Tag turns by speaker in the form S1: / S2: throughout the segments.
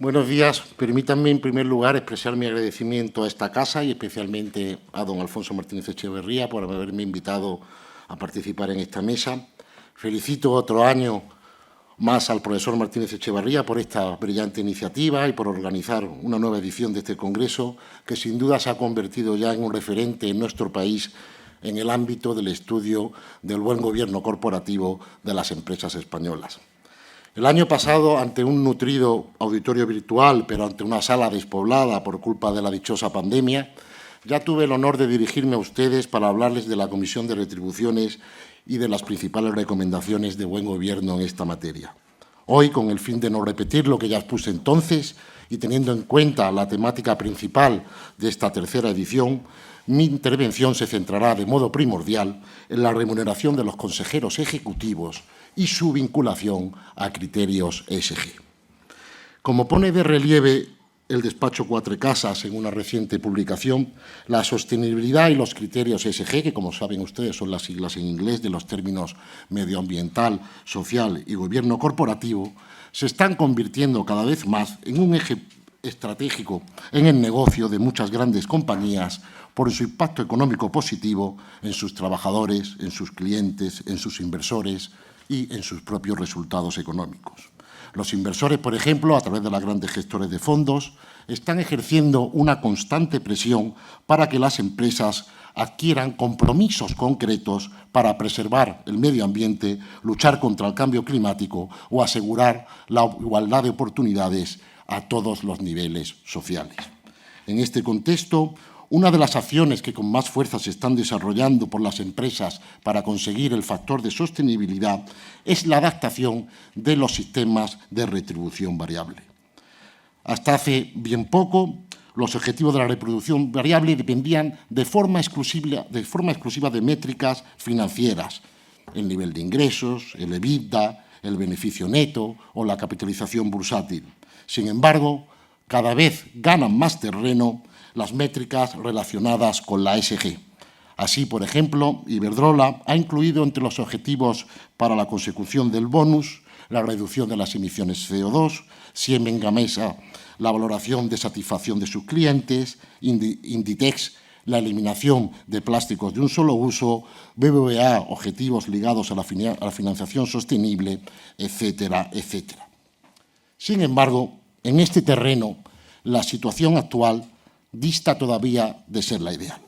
S1: Buenos días. Permítanme, en primer lugar, expresar mi agradecimiento a esta casa y especialmente a don Alfonso Martínez Echeverría por haberme invitado a participar en esta mesa. Felicito otro año más al profesor Martínez Echeverría por esta brillante iniciativa y por organizar una nueva edición de este congreso que sin duda se ha convertido ya en un referente en nuestro país en el ámbito del estudio del buen gobierno corporativo de las empresas españolas. El año pasado, ante un nutrido auditorio virtual, pero ante una sala despoblada por culpa de la dichosa pandemia, ya tuve el honor de dirigirme a ustedes para hablarles de la Comisión de Retribuciones y de las principales recomendaciones de buen gobierno en esta materia. Hoy, con el fin de no repetir lo que ya expuse entonces y teniendo en cuenta la temática principal de esta tercera edición, mi intervención se centrará de modo primordial en la remuneración de los consejeros ejecutivos y su vinculación a criterios ESG. Como pone de relieve el despacho Cuatro Casas en una reciente publicación, la sostenibilidad y los criterios ESG, que como saben ustedes son las siglas en inglés de los términos medioambiental, social y gobierno corporativo, se están convirtiendo cada vez más en un eje estratégico en el negocio de muchas grandes compañías por su impacto económico positivo en sus trabajadores, en sus clientes, en sus inversores y en sus propios resultados económicos. Los inversores, por ejemplo, a través de las grandes gestores de fondos, están ejerciendo una constante presión para que las empresas adquieran compromisos concretos para preservar el medio ambiente, luchar contra el cambio climático o asegurar la igualdad de oportunidades a todos los niveles sociales. En este contexto, una de las acciones que con más fuerza se están desarrollando por las empresas para conseguir el factor de sostenibilidad es la adaptación de los sistemas de retribución variable. Hasta hace bien poco, los objetivos de la retribución variable dependían de forma exclusiva de métricas financieras, el nivel de ingresos, el EBITDA, el beneficio neto o la capitalización bursátil. Sin embargo, cada vez ganan más terreno las métricas relacionadas con la ESG. Así, por ejemplo, Iberdrola ha incluido entre los objetivos para la consecución del bonus la reducción de las emisiones CO2, Siemens Gamesa la valoración de satisfacción de sus clientes, Inditex la eliminación de plásticos de un solo uso, BBVA objetivos ligados a la financiación sostenible, etcétera, etcétera. Sin embargo, en este terreno, la situación actual dista todavía de ser la ideal.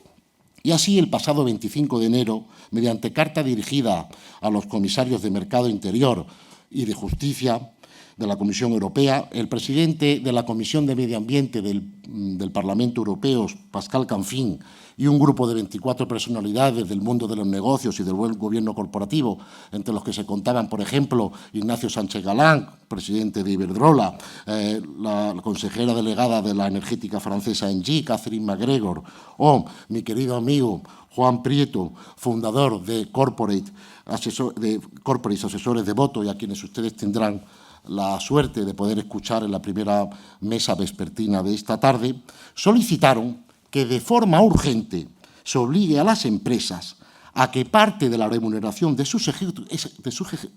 S1: Y así, el pasado 25 de enero, mediante carta dirigida a los comisarios de Mercado Interior y de Justicia de la Comisión Europea, el presidente de la Comisión de Medio Ambiente del Parlamento Europeo, Pascal Canfin, y un grupo de 24 personalidades del mundo de los negocios y del buen gobierno corporativo, entre los que se contaban, por ejemplo, Ignacio Sánchez Galán, presidente de Iberdrola, la consejera delegada de la energética francesa Engie, Catherine MacGregor, o mi querido amigo Juan Prieto, fundador de Corporates Asesores de Voto, y a quienes ustedes tendrán la suerte de poder escuchar en la primera mesa vespertina de esta tarde, solicitaron que de forma urgente se obligue a las empresas a que parte de la remuneración de sus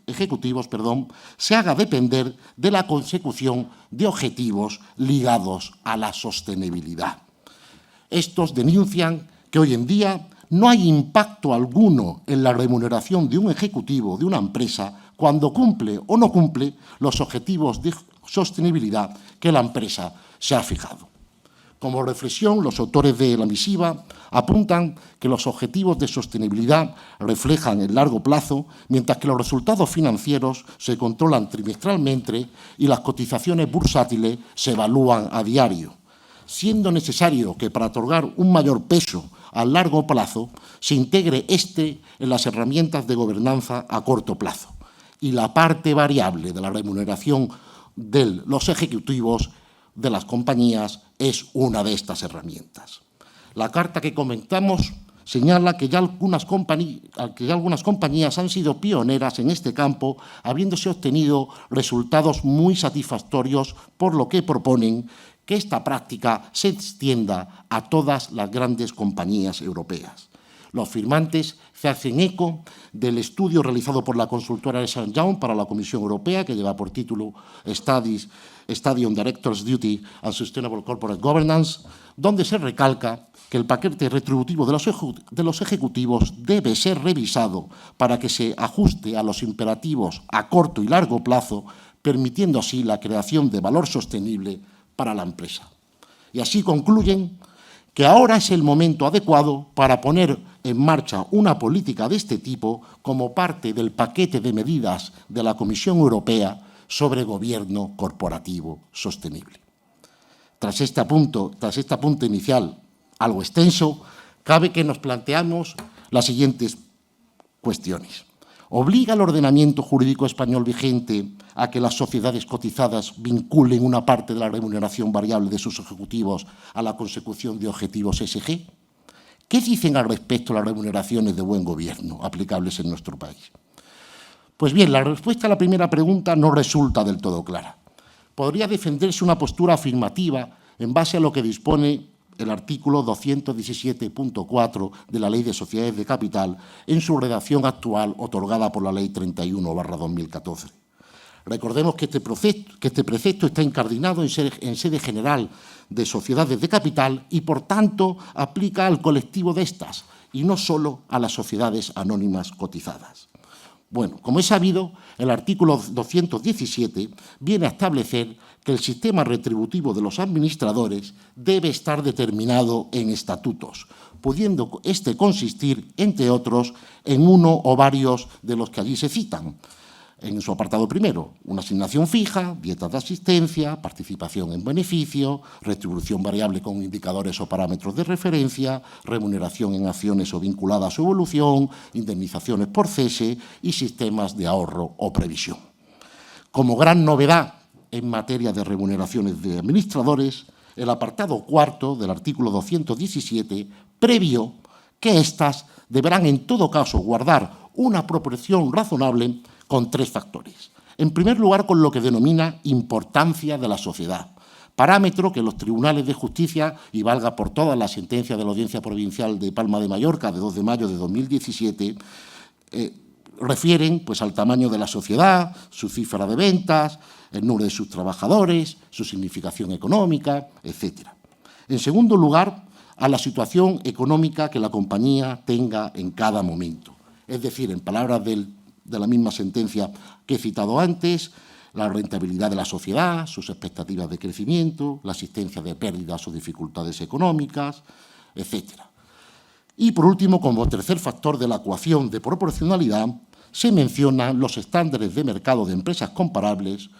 S1: ejecutivos se haga depender de la consecución de objetivos ligados a la sostenibilidad. Estos denuncian que hoy en día no hay impacto alguno en la remuneración de un ejecutivo de una empresa cuando cumple o no cumple los objetivos de sostenibilidad que la empresa se ha fijado. Como reflexión, los autores de la misiva apuntan que los objetivos de sostenibilidad reflejan el largo plazo, mientras que los resultados financieros se controlan trimestralmente y las cotizaciones bursátiles se evalúan a diario, siendo necesario que para otorgar un mayor peso a largo plazo se integre en las herramientas de gobernanza a corto plazo y la parte variable de la remuneración de los ejecutivos de las compañías es una de estas herramientas. La carta que comentamos señala que ya algunas compañías han sido pioneras en este campo, habiéndose obtenido resultados muy satisfactorios, por lo que proponen que esta práctica se extienda a todas las grandes compañías europeas. Los firmantes se hacen eco del estudio realizado por la consultora Ernst & Young para la Comisión Europea, que lleva por título Study on Directors' Duty and Sustainable Corporate Governance, donde se recalca que el paquete retributivo de los ejecutivos debe ser revisado para que se ajuste a los imperativos a corto y largo plazo, permitiendo así la creación de valor sostenible para la empresa. Y así concluyen que ahora es el momento adecuado para poner en marcha una política de este tipo como parte del paquete de medidas de la Comisión Europea sobre gobierno corporativo sostenible. Tras este apunte inicial algo extenso, cabe que nos planteamos las siguientes cuestiones. ¿Obliga el ordenamiento jurídico español vigente a que las sociedades cotizadas vinculen una parte de la remuneración variable de sus ejecutivos a la consecución de objetivos ESG? ¿Qué dicen al respecto las remuneraciones de buen gobierno aplicables en nuestro país? Pues bien, la respuesta a la primera pregunta no resulta del todo clara. Podría defenderse una postura afirmativa en base a lo que dispone el artículo 217.4 de la Ley de Sociedades de Capital en su redacción actual otorgada por la Ley 31/2014. Recordemos que este precepto está incardinado en sede general de sociedades de capital y, por tanto, aplica al colectivo de estas y no solo a las sociedades anónimas cotizadas. Bueno, como es sabido, el artículo 217 viene a establecer que el sistema retributivo de los administradores debe estar determinado en estatutos, pudiendo este consistir, entre otros, en uno o varios de los que allí se citan. En su apartado primero, una asignación fija, dietas de asistencia, participación en beneficio, retribución variable con indicadores o parámetros de referencia, remuneración en acciones o vinculada a su evolución, indemnizaciones por cese y sistemas de ahorro o previsión. Como gran novedad en materia de remuneraciones de administradores, el apartado cuarto del artículo 217 previó que éstas deberán en todo caso guardar una proporción razonable con tres factores. En primer lugar, con lo que denomina importancia de la sociedad, parámetro que los tribunales de justicia, y valga por todas la sentencia de la Audiencia Provincial de Palma de Mallorca de 2 de mayo de 2017, refieren pues, al tamaño de la sociedad, su cifra de ventas, el número de sus trabajadores, su significación económica, etc. En segundo lugar, a la situación económica que la compañía tenga en cada momento. Es decir, en palabras de la misma sentencia que he citado antes, la rentabilidad de la sociedad, sus expectativas de crecimiento, la existencia de pérdidas o dificultades económicas, etc. Y, por último, como tercer factor de la ecuación de proporcionalidad, se mencionan los estándares de mercado de empresas comparables,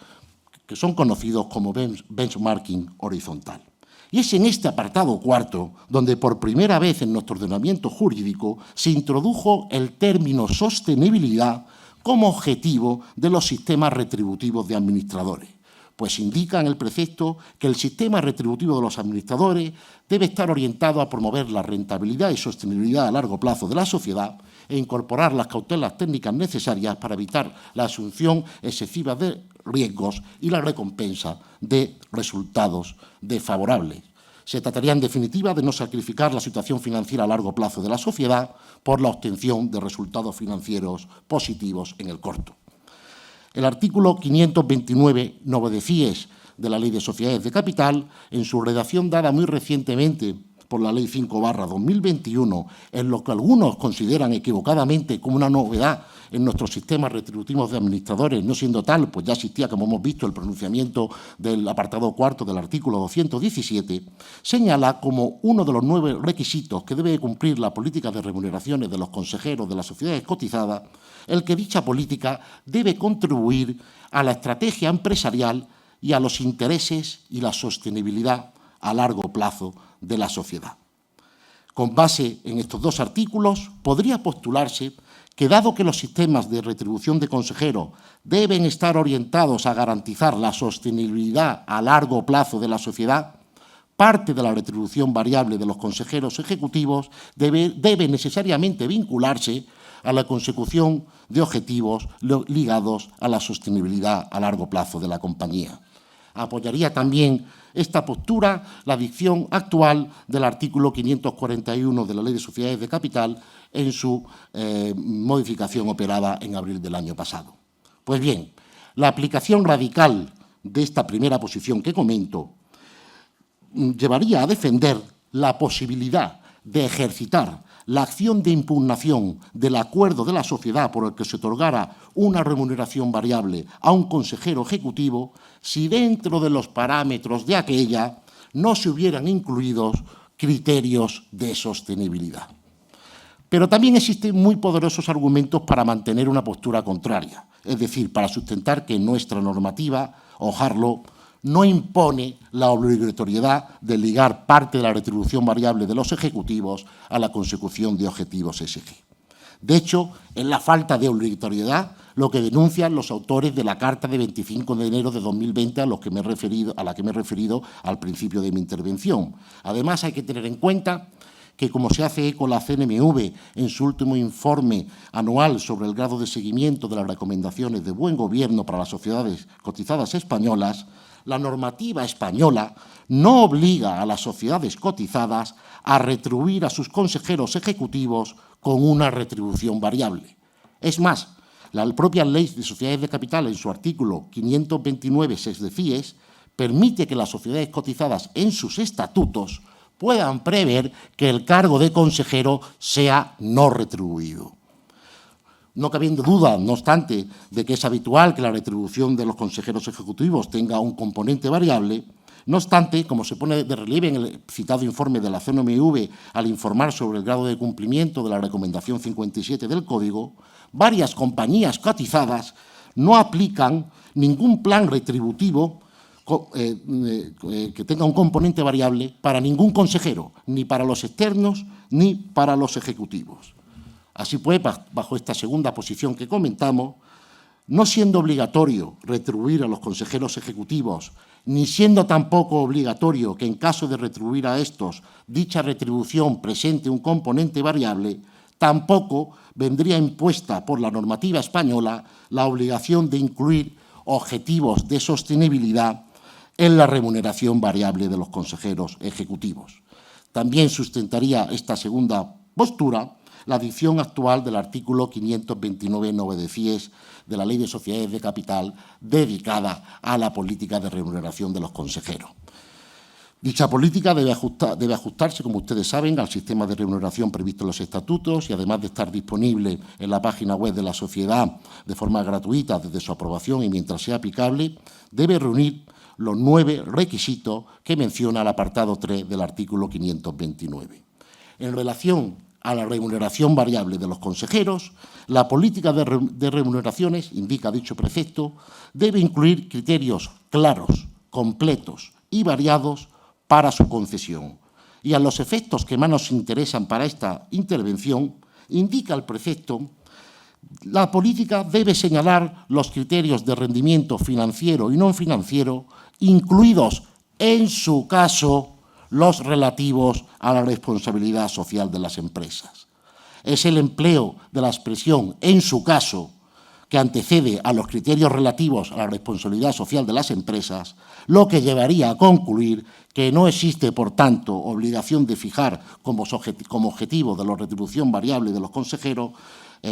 S1: que son conocidos como benchmarking horizontal. Y es en este apartado cuarto donde por primera vez en nuestro ordenamiento jurídico se introdujo el término sostenibilidad como objetivo de los sistemas retributivos de administradores, pues indica en el precepto que el sistema retributivo de los administradores debe estar orientado a promover la rentabilidad y sostenibilidad a largo plazo de la sociedad e incorporar las cautelas técnicas necesarias para evitar la asunción excesiva de riesgos y la recompensa de resultados desfavorables. Se trataría, en definitiva, de no sacrificar la situación financiera a largo plazo de la sociedad por la obtención de resultados financieros positivos en el corto. El artículo 529 novodecies de la Ley de Sociedades de Capital, en su redacción dada muy recientemente por la Ley 5/2021, en lo que algunos consideran equivocadamente como una novedad en nuestros sistemas retributivos de administradores, no siendo tal, pues ya existía, como hemos visto, el pronunciamiento del apartado cuarto del artículo 217, señala como uno de los 9 requisitos que debe cumplir la política de remuneraciones de los consejeros de las sociedades cotizadas, el que dicha política debe contribuir a la estrategia empresarial y a los intereses y la sostenibilidad a largo plazo de la sociedad. Con base en estos 2 artículos, podría postularse que, dado que los sistemas de retribución de consejeros deben estar orientados a garantizar la sostenibilidad a largo plazo de la sociedad, parte de la retribución variable de los consejeros ejecutivos debe necesariamente vincularse a la consecución de objetivos ligados a la sostenibilidad a largo plazo de la compañía. Apoyaría también esta postura la dicción actual del artículo 541 de la Ley de Sociedades de Capital en su modificación operada en abril del año pasado. Pues bien, la aplicación radical de esta primera posición que comento llevaría a defender la posibilidad de ejercitar la acción de impugnación del acuerdo de la sociedad por el que se otorgara una remuneración variable a un consejero ejecutivo si dentro de los parámetros de aquella no se hubieran incluido criterios de sostenibilidad. Pero también existen muy poderosos argumentos para mantener una postura contraria, es decir, para sustentar que nuestra normativa, Harlow, no impone la obligatoriedad de ligar parte de la retribución variable de los ejecutivos a la consecución de objetivos ESG. De hecho, es la falta de obligatoriedad lo que denuncian los autores de la Carta de 25 de enero de 2020 a la que me he referido al principio de mi intervención. Además, hay que tener en cuenta que, como se hace eco la CNMV en su último informe anual sobre el grado de seguimiento de las recomendaciones de buen gobierno para las sociedades cotizadas españolas, la normativa española no obliga a las sociedades cotizadas a retribuir a sus consejeros ejecutivos con una retribución variable. Es más, la propia Ley de Sociedades de Capital, en su artículo 529 sex de FIES, permite que las sociedades cotizadas en sus estatutos puedan prever que el cargo de consejero sea no retribuido. No cabiendo duda, no obstante, de que es habitual que la retribución de los consejeros ejecutivos tenga un componente variable, no obstante, como se pone de relieve en el citado informe de la CNMV al informar sobre el grado de cumplimiento de la recomendación 57 del Código, varias compañías cotizadas no aplican ningún plan retributivo que tenga un componente variable para ningún consejero, ni para los externos ni para los ejecutivos. Así pues, bajo esta segunda posición que comentamos, no siendo obligatorio retribuir a los consejeros ejecutivos, ni siendo tampoco obligatorio que en caso de retribuir a estos dicha retribución presente un componente variable, tampoco vendría impuesta por la normativa española la obligación de incluir objetivos de sostenibilidad en la remuneración variable de los consejeros ejecutivos. También sustentaría esta segunda postura la dicción actual del artículo 529 de FIES de la Ley de Sociedades de Capital dedicada a la política de remuneración de los consejeros. Dicha política debe ajustarse, como ustedes saben, al sistema de remuneración previsto en los estatutos y, además de estar disponible en la página web de la sociedad de forma gratuita desde su aprobación y mientras sea aplicable, debe reunir los 9 requisitos que menciona el apartado 3 del artículo 529. En relación a la remuneración variable de los consejeros, la política de remuneraciones, indica dicho precepto, debe incluir criterios claros, completos y variados para su concesión. Y a los efectos que más nos interesan para esta intervención, indica el precepto, la política debe señalar los criterios de rendimiento financiero y no financiero, incluidos, en su caso, los relativos a la responsabilidad social de las empresas. Es el empleo de la expresión «en su caso» que antecede a los criterios relativos a la responsabilidad social de las empresas, lo que llevaría a concluir que no existe, por tanto, obligación de fijar como objetivo de la retribución variable de los consejeros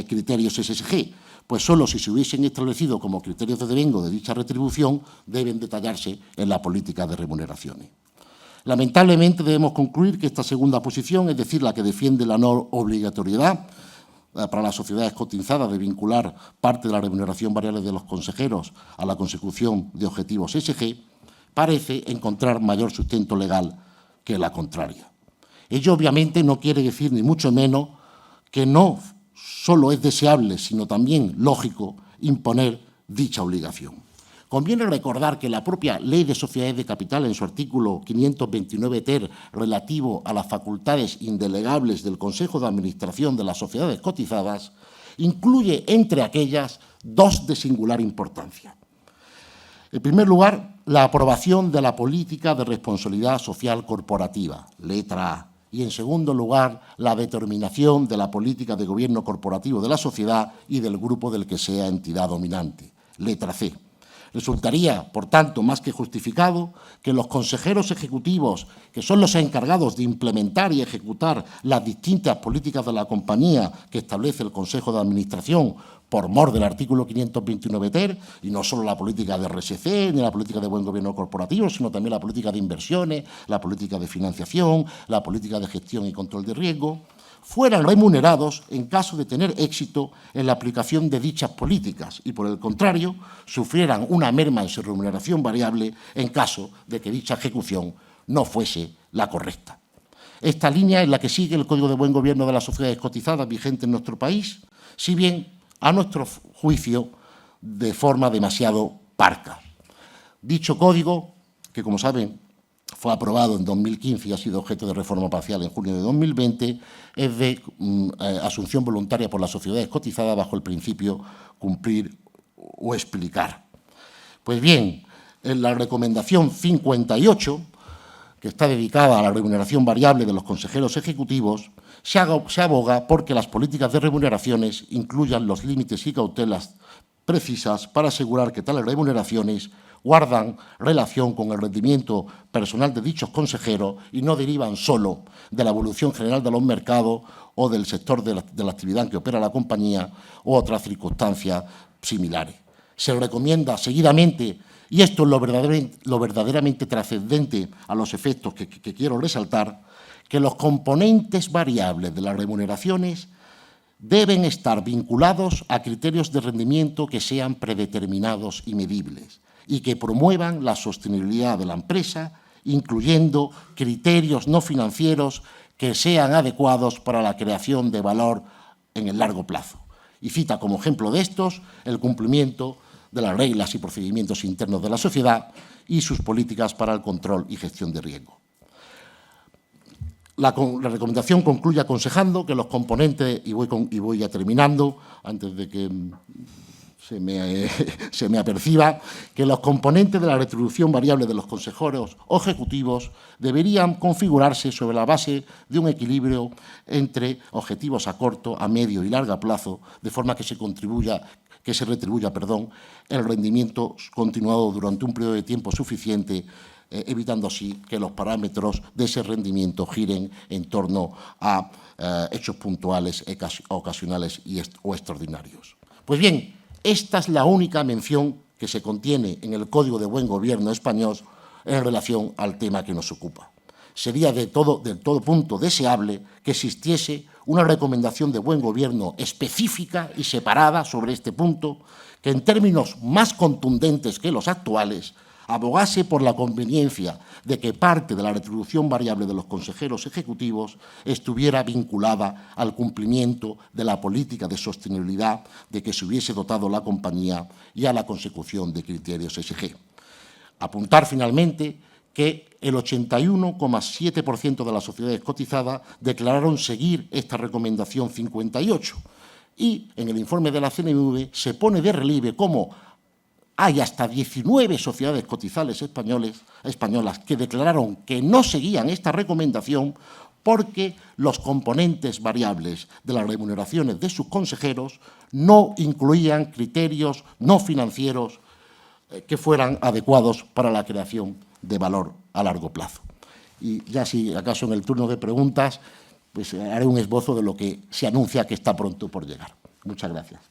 S1: criterios ESG, pues solo si se hubiesen establecido como criterios de devengo de dicha retribución deben detallarse en la política de remuneraciones. Lamentablemente debemos concluir que esta segunda posición, es decir, la que defiende la no obligatoriedad para las sociedades cotizadas de vincular parte de la remuneración variable de los consejeros a la consecución de objetivos ESG, parece encontrar mayor sustento legal que la contraria. Ello obviamente no quiere decir ni mucho menos que no solo es deseable, sino también lógico imponer dicha obligación. Conviene recordar que la propia Ley de Sociedades de Capital, en su artículo 529 ter, relativo a las facultades indelegables del Consejo de Administración de las sociedades cotizadas, incluye entre aquellas 2 de singular importancia. En primer lugar, la aprobación de la política de responsabilidad social corporativa, letra A. Y, en segundo lugar, la determinación de la política de gobierno corporativo de la sociedad y del grupo del que sea entidad dominante, letra C. Resultaría, por tanto, más que justificado que los consejeros ejecutivos, que son los encargados de implementar y ejecutar las distintas políticas de la compañía que establece el Consejo de Administración por mor del artículo 529 ter, y no solo la política de RSC ni la política de buen gobierno corporativo, sino también la política de inversiones, la política de financiación, la política de gestión y control de riesgo, fueran remunerados en caso de tener éxito en la aplicación de dichas políticas y, por el contrario, sufrieran una merma en su remuneración variable en caso de que dicha ejecución no fuese la correcta. Esta línea es la que sigue el Código de Buen Gobierno de las Sociedades Cotizadas vigente en nuestro país, si bien, a nuestro juicio, de forma demasiado parca. Dicho código, que como saben, fue aprobado en 2015 y ha sido objeto de reforma parcial en junio de 2020, es de asunción voluntaria por las sociedades cotizadas bajo el principio cumplir o explicar. Pues bien, en la recomendación 58, que está dedicada a la remuneración variable de los consejeros ejecutivos, se aboga porque las políticas de remuneraciones incluyan los límites y cautelas precisas para asegurar que tales remuneraciones guardan relación con el rendimiento personal de dichos consejeros y no derivan solo de la evolución general de los mercados o del sector de la actividad en que opera la compañía u otras circunstancias similares. Se recomienda seguidamente, y esto es lo verdaderamente trascendente a los efectos que quiero resaltar, que los componentes variables de las remuneraciones deben estar vinculados a criterios de rendimiento que sean predeterminados y medibles y que promuevan la sostenibilidad de la empresa, incluyendo criterios no financieros que sean adecuados para la creación de valor en el largo plazo. Y cita como ejemplo de estos el cumplimiento de las reglas y procedimientos internos de la sociedad y sus políticas para el control y gestión de riesgo. La recomendación concluye aconsejando que los componentes, y voy ya terminando, antes de que se me aperciba, que los componentes de la retribución variable de los consejeros o ejecutivos deberían configurarse sobre la base de un equilibrio entre objetivos a corto, a medio y largo plazo, de forma que se retribuya el rendimiento continuado durante un periodo de tiempo suficiente, evitando así que los parámetros de ese rendimiento giren en torno a hechos puntuales, ocasionales o extraordinarios. Pues bien, esta es la única mención que se contiene en el Código de Buen Gobierno español en relación al tema que nos ocupa. Sería del todo punto deseable que existiese una recomendación de buen gobierno específica y separada sobre este punto, que en términos más contundentes que los actuales abogase por la conveniencia de que parte de la retribución variable de los consejeros ejecutivos estuviera vinculada al cumplimiento de la política de sostenibilidad de que se hubiese dotado la compañía y a la consecución de criterios ESG. Apuntar finalmente que el 81,7% de las sociedades cotizadas declararon seguir esta recomendación 58 y en el informe de la CNMV se pone de relieve cómo hay hasta 19 sociedades cotizadas españolas que declararon que no seguían esta recomendación porque los componentes variables de las remuneraciones de sus consejeros no incluían criterios no financieros que fueran adecuados para la creación de valor a largo plazo. Y ya si acaso en el turno de preguntas, pues haré un esbozo de lo que se anuncia que está pronto por llegar. Muchas gracias.